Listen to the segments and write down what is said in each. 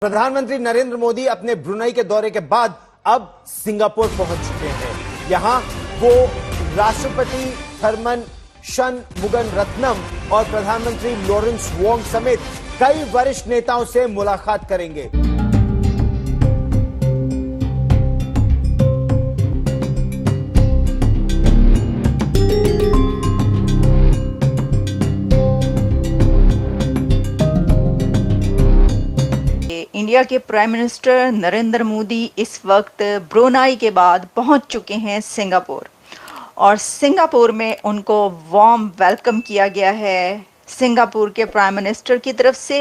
प्रधानमंत्री नरेंद्र मोदी अपने ब्रुनेई के दौरे के बाद अब सिंगापुर पहुंच चुके हैं। यहां वो राष्ट्रपति थरमन शनमुगनरत्नम और प्रधानमंत्री लॉरेंस वोंग समेत कई वरिष्ठ नेताओं से मुलाकात करेंगे। इंडिया के प्राइम मिनिस्टर नरेंद्र मोदी इस वक्त ब्रुनेई के बाद पहुंच चुके हैं सिंगापुर और सिंगापुर में उनको वार्म वेलकम किया गया है सिंगापुर के प्राइम मिनिस्टर की तरफ से।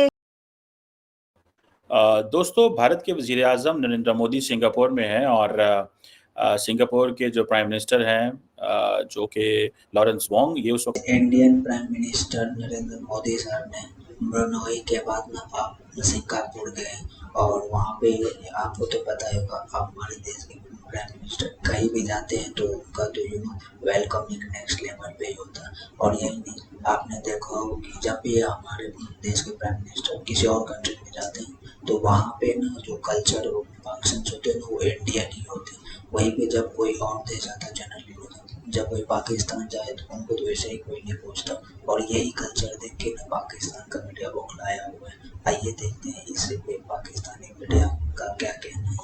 दोस्तों, भारत के वज़ीर आज़म नरेंद्र मोदी सिंगापुर में हैं और सिंगापुर के जो प्राइम मिनिस्टर हैं जो कि लॉरेंस वोंग, ये उस वक्त Indian prime minister Narendra Modi sir ने ब्रुनेई के बाद सिंगापुर गए और वहाँ पे आपको तो पता ही होगा, आप हमारे देश के प्राइम मिनिस्टर कहीं भी जाते हैं तो उनका तो वेलकमिंग नेक्स्ट लेवल पे ही होता है। और यही नहीं, आपने देखा होगा कि जब भी हमारे देश के प्राइम मिनिस्टर किसी और कंट्री में जाते हैं तो वहाँ पे ना जो कल्चर फंक्शंस होते हैं वो इंडियन ही होते हैं। वहीं पे जब कोई और देश आता है जनरली जब कोई पाकिस्तान जाए तो उनको तो वैसे ही कोई नहीं पूछता और यही कल्चर देख के ना पाकिस्तान का मीडिया बौखलाया हुआ है। आइए देखते हैं इस पे पाकिस्तानी मीडिया का क्या कहना है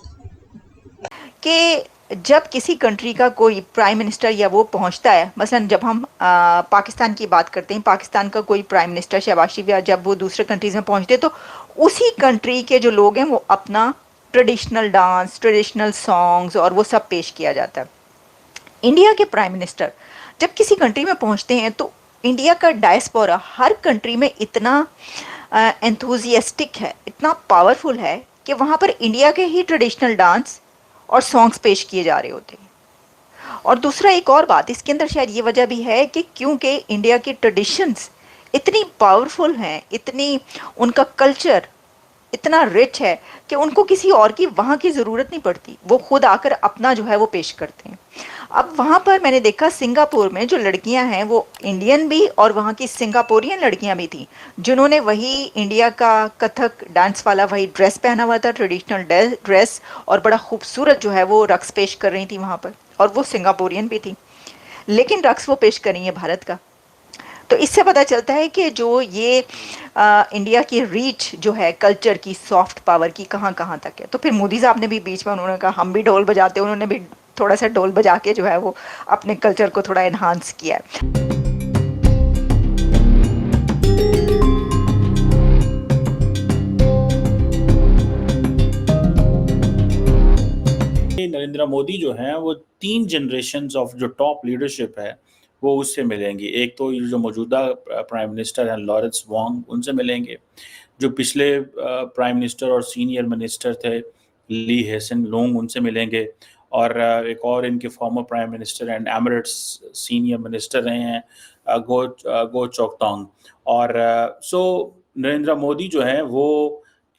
कि जब किसी कंट्री का कोई प्राइम मिनिस्टर या वो पहुंचता है, मसलन जब हम पाकिस्तान की बात करते हैं, पाकिस्तान का कोई प्राइम मिनिस्टर शहबाज शरीफ या जब वो दूसरे कंट्रीज में पहुंचते हैं तो उसी कंट्री के जो लोग हैं वो अपना ट्रेडिशनल डांस, ट्रेडिशनल सॉन्ग्स और वो सब पेश किया जाता है। इंडिया के प्राइम मिनिस्टर जब किसी कंट्री में पहुंचते हैं तो इंडिया का डायस्पोरा हर कंट्री में इतना एंथुजियास्टिक है, इतना पावरफुल है कि वहाँ पर इंडिया के ही ट्रेडिशनल डांस और सॉन्ग्स पेश किए जा रहे होते हैं। और दूसरा एक और बात इसके अंदर शायद ये वजह भी है कि क्योंकि इंडिया की ट्रेडिशंस इतनी पावरफुल हैं, इतनी उनका कल्चर इतना रिच है कि उनको किसी और की वहाँ की ज़रूरत नहीं पड़ती, वो खुद आकर अपना जो है वो पेश करते हैं। अब वहाँ पर मैंने देखा सिंगापुर में जो लड़कियाँ हैं वो इंडियन भी और वहाँ की सिंगापुरियन लड़कियाँ भी थी जिन्होंने वही इंडिया का कथक डांस वाला वही ड्रेस पहना हुआ था, ट्रेडिशनल ड्रेस, और बड़ा खूबसूरत जो है वो रक्स पेश कर रही थी वहाँ पर, और वो सिंगापुरियन भी थी, लेकिन रक्स वो पेश कर रही है भारत का। तो इससे पता चलता है कि जो ये इंडिया की रीच जो है कल्चर की, सॉफ्ट पावर की, कहाँ कहाँ तक है। तो फिर मोदी साहब ने भी बीच में उन्होंने कहा हम भी ढोल बजाते हैं, उन्होंने भी थोड़ा सा ढोल बजा के जो है वो अपने कल्चर को थोड़ा एनहांस किया है। नरेंद्र मोदी जो हैं वो 3 जनरेशन्स ऑफ जो टॉप लीडरशिप है वो उससे मिलेंगी। एक तो जो मौजूदा प्राइम मिनिस्टर हैं लॉरेंस वोंग, उनसे मिलेंगे। जो पिछले प्राइम मिनिस्टर और सीनियर मिनिस्टर थे ली हेसन लूंग, उनसे मिलेंगे। और एक और इनके former prime minister and Emirates senior minister रहे हैं गो चोकटोंग। और सो नरेंद्र मोदी जो हैं वो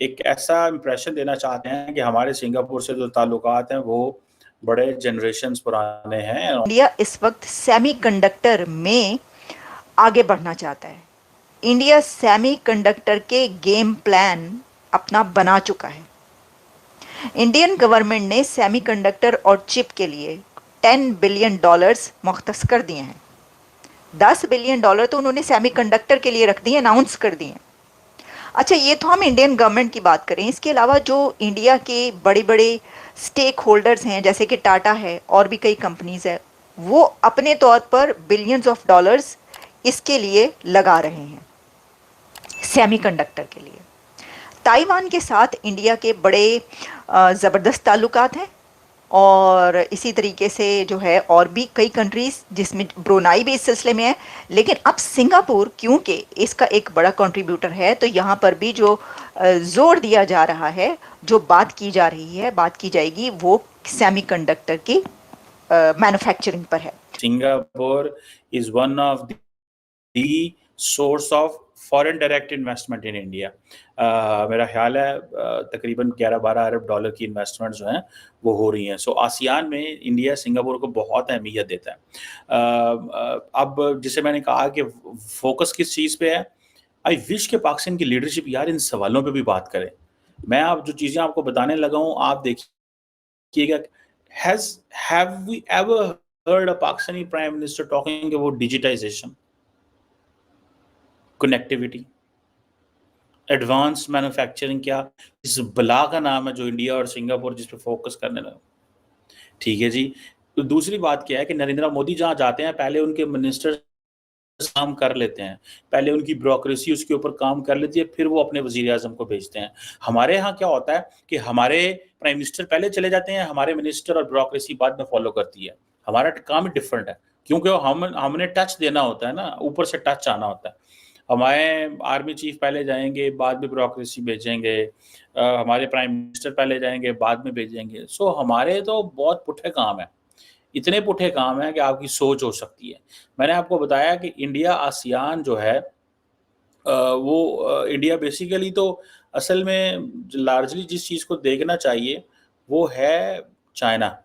एक ऐसा इम्प्रेशन देना चाहते हैं कि हमारे सिंगापुर से जो ताल्लुकात हैं वो बड़े जनरेशन्स पुराने हैं। इंडिया इस वक्त सेमीकंडक्टर में आगे बढ़ना चाहता है। इंडिया सेमीकंडक्टर के गेम प्लान अपना बना चुका है। इंडियन गवर्नमेंट ने सेमीकंडक्टर और चिप के लिए $10 बिलियन मुख्तस कर दिए हैं। $10 बिलियन तो उन्होंने सेमीकंडक्टर के लिए रख दिए, अनाउंस कर दिए। अच्छा, ये तो हम इंडियन गवर्नमेंट की बात करें। इसके अलावा जो इंडिया के बड़े बड़े स्टेक होल्डर्स हैं जैसे कि टाटा है और भी कई कंपनीज है, वो अपने तौर पर बिलियंस ऑफ डॉलर्स इसके लिए लगा रहे हैं सेमीकंडक्टर के लिए। ताइवान के साथ इंडिया के बड़े ज़बरदस्त ताल्लुकात हैं और इसी तरीके से जो है और भी कई कंट्रीज़ जिसमें ब्रुनेई भी इस सिलसिले में है। लेकिन अब सिंगापुर क्योंकि इसका एक बड़ा कंट्रीब्यूटर है तो यहाँ पर भी जो जोर दिया जा रहा है, जो बात की जा रही है, बात की जाएगी वो सेमीकंडक्टर की मैन्युफैक्चरिंग पर है। Singapore is one of the source of foreign direct investment in India. मेरा ख्याल है तकरीबन 11-12 अरब डॉलर की इन्वेस्टमेंट जो हैं वो हो रही हैं। सो आसियान में इंडिया सिंगापुर को बहुत अहमियत देता है। अब जिसे मैंने कहा कि फोकस किस चीज़ पे है, आई विश के पाकिस्तान की लीडरशिप यार इन सवालों पे भी बात करे। मैं आप जो चीजें आपको बताने लगा हूं, आप देखिएगा। Have we ever heard a Pakistani prime minister talking about digitization, connectivity, advance manufacturing? क्या इस बला का नाम है जो इंडिया और सिंगापुर जिस पे फोकस करने लगा। ठीक है जी। तो दूसरी बात क्या है कि नरेंद्र मोदी जहां जाते हैं पहले उनके मिनिस्टर काम कर लेते हैं, पहले उनकी ब्यूरोक्रेसी उसके ऊपर काम कर लेती है, फिर वो अपने वजीर आजम को भेजते हैं। हमारे यहाँ क्या होता है कि हमारे प्राइम मिनिस्टर पहले चले जाते हैं, हमारे मिनिस्टर और ब्यूरोक्रेसी बाद में फॉलो करती है। हमारा काम ही डिफरेंट है, क्योंकि हमने टच देना होता है ना, ऊपर से टच आना होता है। हमारे आर्मी चीफ पहले जाएंगे, बाद में ब्यूरोक्रेसी भेजेंगे, हमारे प्राइम मिनिस्टर पहले जाएंगे, बाद में भेजेंगे। सो हमारे तो बहुत पुठे काम है, इतने पुठे काम है कि आपकी सोच हो सकती है। मैंने आपको बताया कि इंडिया आसियान जो है वो इंडिया बेसिकली तो असल में लार्जली जिस चीज़ को देखना चाहिए वो है चाइना।